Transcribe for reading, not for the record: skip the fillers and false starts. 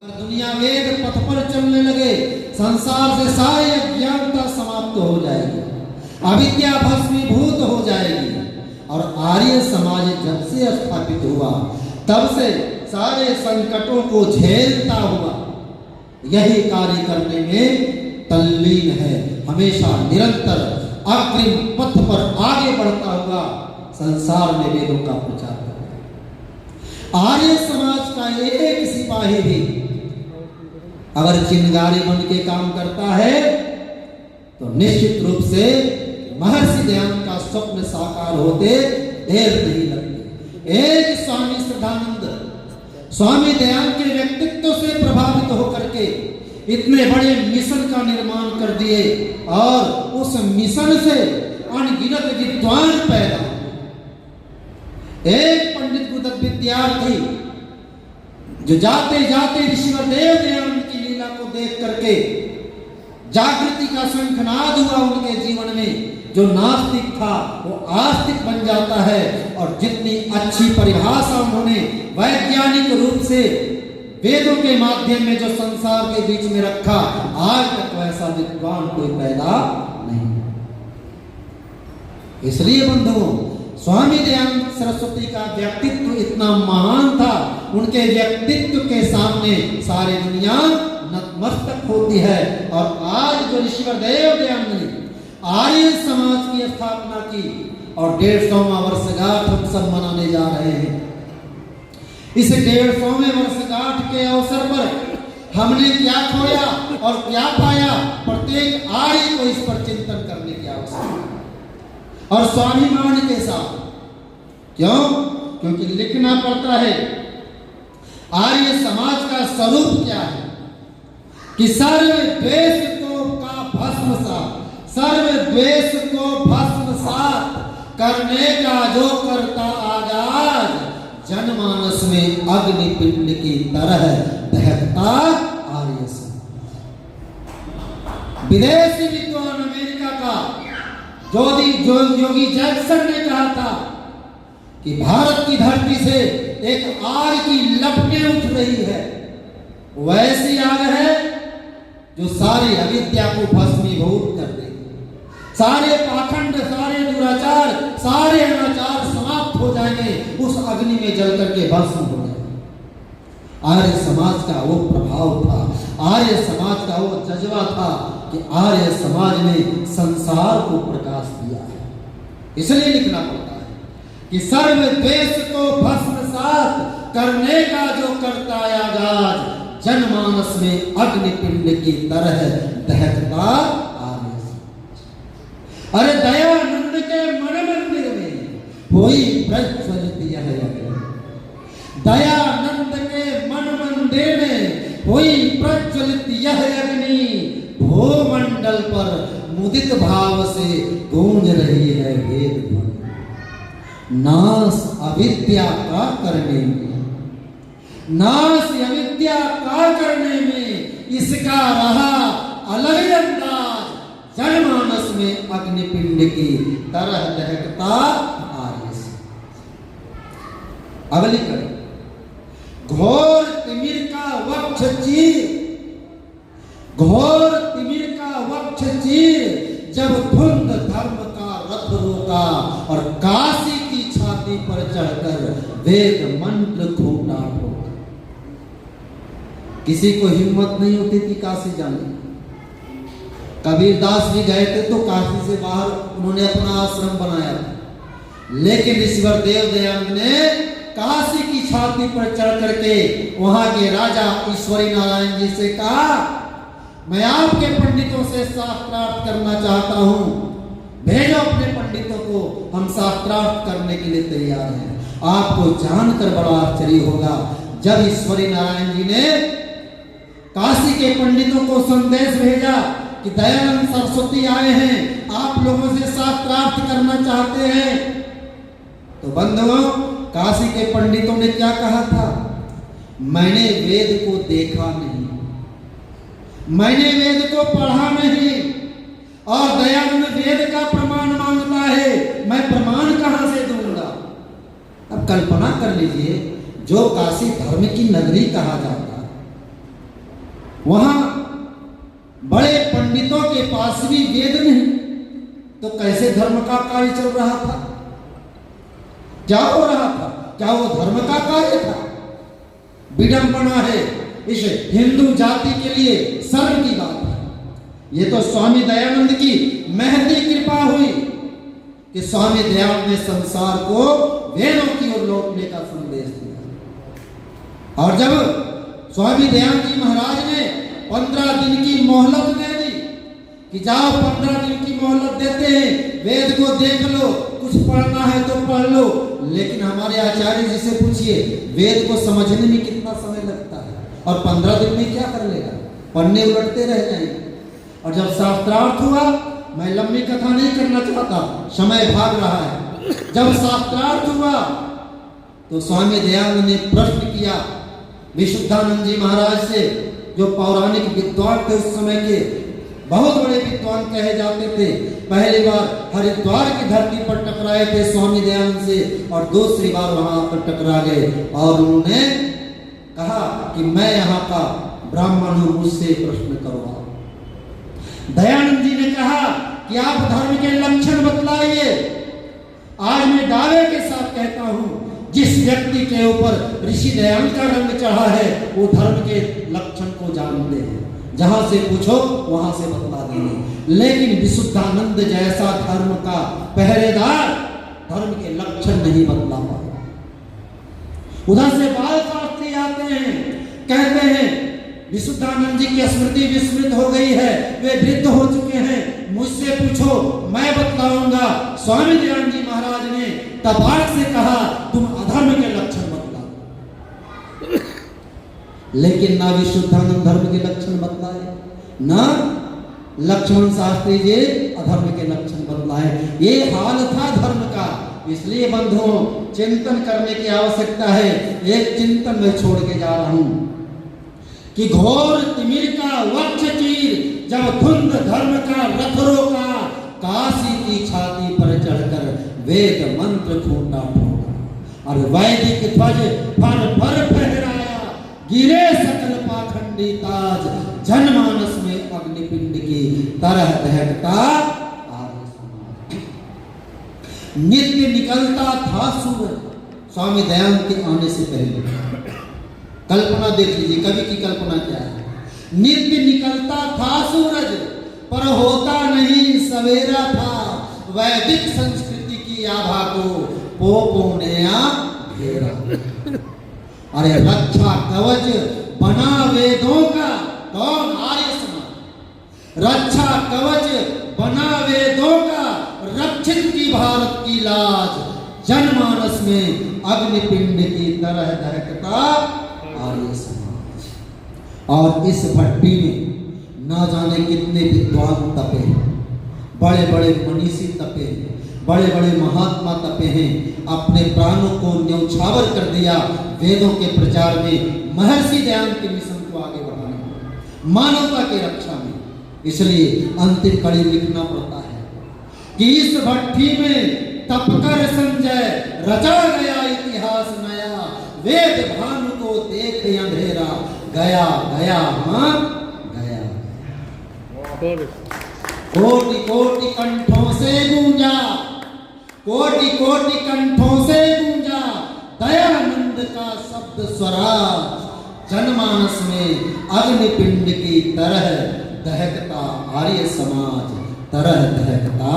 दुनिया वेद पथ पर चलने लगे, संसार से सारी अज्ञानता समाप्त हो जाएगी, अविद्या भस्मीभूत हो जाएगी। और आर्य समाज जब से स्थापित हुआ तब से सारे संकटों को झेलता हुआ यही कार्य करने में तल्लीन है। हमेशा निरंतर अग्रिम पथ पर आगे बढ़ता हुआ संसार में वेदों का प्रचार करता है। आर्य समाज का एक सिपाही भी अगर चिंगारी बन के काम करता है तो निश्चित रूप से महर्षि दयानंद का स्वप्न साकार होते देर नहीं लगती। एक स्वामी श्रद्धानंद स्वामी दयानंद के व्यक्तित्व से प्रभावित होकर के इतने बड़े मिशन का निर्माण कर दिए और उस मिशन से अनगिनत विद्वान पैदा। एक पंडित बुद्ध विद्यार्थी जो जाते जाते ऋषिवर देव दयानंद की लीला को देख करके जागृति का शंखनाद हुआ उनके जीवन में। जो नास्तिक था वो आस्तिक बन जाता है और जितनी अच्छी परिभाषा उन्होंने वैज्ञानिक रूप से वेदों के माध्यम में जो संसार के बीच में रखा, आज तक वैसा विद्वान कोई पैदा नहीं। इसलिए बंधुओं, स्वामी दयानंद सरस्वती का व्यक्तित्व इतना महान था, उनके व्यक्तित्व के सामने सारी दुनिया नतमस्तक होती है। और आज जो ऋषिवर देव दयानंद ने आर्य समाज की स्थापना की और 150वां वर्षगांठ हम सब मनाने जा रहे हैं। इस 150वें वर्षगांठ के अवसर पर हमने क्या खोया और क्या पाया, प्रत्येक आर्य को इस पर चिंतन करने की आवश्यकता और स्वाभिमान के साथ। क्यों? क्योंकि लिखना पड़ता है आर्य समाज का स्वरूप क्या है कि सर्व द्वेष को का भस्मसात, सर्व द्वेष को भस्मसात करने का जो करता आगाज, जनमानस में अग्निपिंड की तरह दहकता आर्य समाज। विदेशी विद्वान अमेरिका का योगी जैक्सन ने कहा था कि भारत की धरती से एक आग की लपटें उठ रही है, वैसी आग है जो सारी अविद्या को भस्मीभूत कर देगी। सारे पाखंड, सारे दुराचार, सारे अनाचार समाप्त हो जाएंगे, उस अग्नि में जल करके भस्म हो जाएंगे। आर्य समाज का वो प्रभाव था, आर्य समाज का वो जज्बा था कि आर्य समाज ने संसार को प्रकाश दिया है। इसलिए लिखना पड़ता है कि सर्व द्वेष को भस्मसात करने का जो करता आगाज, जनमानस में अग्निपिंड की तरह दहकता आर्य समाज। अरे दयानंद के मन मंदिर में हुई प्रज्वलित यह अग्नि, दयानंद के मन मंदिर में हुई प्रज्वलित यह अग्नि, भूमंडल पर मुदित भाव से गूंज रही है वेद ध्वनि। नाश अविद्या का करने में, नाश अविद्या का करने में इसका रहा अलग अंदाज, जनमानस में अग्निपिंड की तरह दहकता आर्य समाज। अगली कड़ी, घोर तिमिर का वक्ष चीर, घोर तिमिर का वक्ष चीर, जब धुंध धर्म का रथ रोका और काशी की छाती पर चढ़कर वेद मंत्र खूटा ठोका। किसी को हिम्मत नहीं होती थी काशी जाने। कबीरदास भी गए थे तो काशी से बाहर उन्होंने अपना आश्रम बनाया था, लेकिन ऋषिवर देव दयानंद ने काशी की छाती पर चढ़ करके वहां के राजा ईश्वरी नारायण जी से कहा, मैं आपके पंडितों से शास्त्रार्थ करना चाहता हूं, भेजो अपने पंडितों को, हम शास्त्रार्थ करने के लिए तैयार हैं। आपको जानकर बड़ा आश्चर्य होगा, जब ईश्वरी नारायण जी ने काशी के पंडितों को संदेश भेजा कि दयानंद सरस्वती आए हैं, आप लोगों से शास्त्रार्थ करना चाहते हैं, तो बंधुओं, काशी के पंडितों ने क्या कहा था? मैंने वेद को देखा नहीं, मैंने वेद को पढ़ा नहीं, और दयानंद वेद का प्रमाण मांगता है, मैं प्रमाण कहां से दूंगा? अब कल्पना कर लीजिए, जो काशी धर्म की नगरी कहा जाता है, वहां बड़े पंडितों के पास भी वेद नहीं, तो कैसे धर्म का कार्य चल रहा था? क्या हो रहा था? क्या वो धर्म का कार्य था? विडंबना है, इस हिंदू जाति के लिए शर्म की बात है। ये तो स्वामी दयानंद की महती कृपा हुई कि स्वामी दयानंद ने संसार को वेदों की ओर लौटने का संदेश दिया। और जब स्वामी दयानंद जी महाराज ने 15 दिन की मोहलत दे दी कि जाओ 15 दिन की मोहलत देते हैं, वेद को देख लो, कुछ पढ़ना है तो पढ़ लो। लेकिन हमारे आचार्य जी से पूछिए, वेद को समझने में कितना समय लगता है और 15 दिन में क्या कर लेगा? पढ़ने उलटते रह जाएंगे। और जब शास्त्रार्थ हुआ, मैं लंबी कथा नहीं करना चाहता, समय भाग रहा है। जब शास्त्रार्थ हुआ तो स्वामी दयानंद ने प्रश्न किया विशुद्धानंद जी महाराज से, जो पौराणिक विद्वान थे, उस समय के बहुत बड़े विद्वान कहे जाते थे। पहली बार हरिद्वार की धरती पर टकराए थे स्वामी दयानंद से, और दूसरी बार वहां पर टकरा गए और उन्होंने कहा कि मैं यहाँ का ब्राह्मण हूं, मुझसे प्रश्न करो। दयानंद जी ने कहा कि आप धर्म के लक्षण बतलाइए। आज मैं दावे के साथ कहता हूं, जिस व्यक्ति के ऊपर ऋषि दयानंद का रंग चढ़ा है, वो धर्म के लक्षण को जानते हैं। जहां से पूछो वहां से बतला देंगे। लेकिन विशुद्धानंद जैसा धर्म का पहरेदार धर्म के लक्षण नहीं बतला पाया। उधर से बाल शास्त्री आते हैं, कहते हैं विशुद्धानंद जी की स्मृति विस्मृत हो गई है, वे वृद्ध हो चुके हैं, मुझसे पूछो मैं बतलाऊंगा। स्वामी दयानंद जी महाराज ने तपाक से कहा, तुम अधर्म के लक्षण बतलाओ। लेकिन ना विशुद्धानंद धर्म के लक्षण बतलाए, ना लक्ष्मण शास्त्री जी अधर्म के लक्षण बतलाए। ये हाल था धर्म का। इसलिए बंधुओं, चिंतन करने की आवश्यकता है। एक चिंतन मैं छोड़ के जा रहा हूं कि घोर तिमिर का वक्ष चीर, जब धुंध धर्म का रथ रोका, काशी की छाती पर चढ़कर वेद मंत्र खूंटा ठोका, और वैदिक ध्वज फर फर फहराया, गिरे सकल पाखंडी ताज, जनमानस में अग्निपिंड की तरह दहकता आर्य समाज। नित्य निकलता था सूरज। स्वामी दयानंद के आने से पहले कल्पना देख लीजिए, कवि की कल्पना क्या है। नित्य निकलता था सूरज, पर होता नहीं सवेरा था, वैदिक संस्कृति की आभा को पोपों ने घेरा। अरे रक्षा कवच बना वेदों का कौन? आर्य समाज। रक्षा कवच बना वेदों का, रक्षित की भारत की लाज, जनमानस में अग्निपिंड की तरह दहकता आर्य समाज। और इस भट्टी में ना जाने कितने विद्वान तपे, बड़े बड़े मनीषी तपे, बड़े बड़े महात्मा तपे हैं। अपने प्राणों को न्यौछावर कर दिया वेदों के प्रचार में, महर्षि दयानंद के मिशन को आगे बढ़ाने में, मानवता की रक्षा में। इसलिए अंतिम कड़ी लिखना पड़ता है कि इस भट्टी में तपकर संजय रचा गया इतिहास नया, वेद भानु को देख अंधेरा, गया गया हाँ गया। कोटि कोटि कंठों से गूंजा, कोटि कोटि कंठों से गूंजा, दयानंद का शब्द स्वराज, जनमानस में अग्निपिंड की तरह दहकता आर्य समाज, तरह दहकता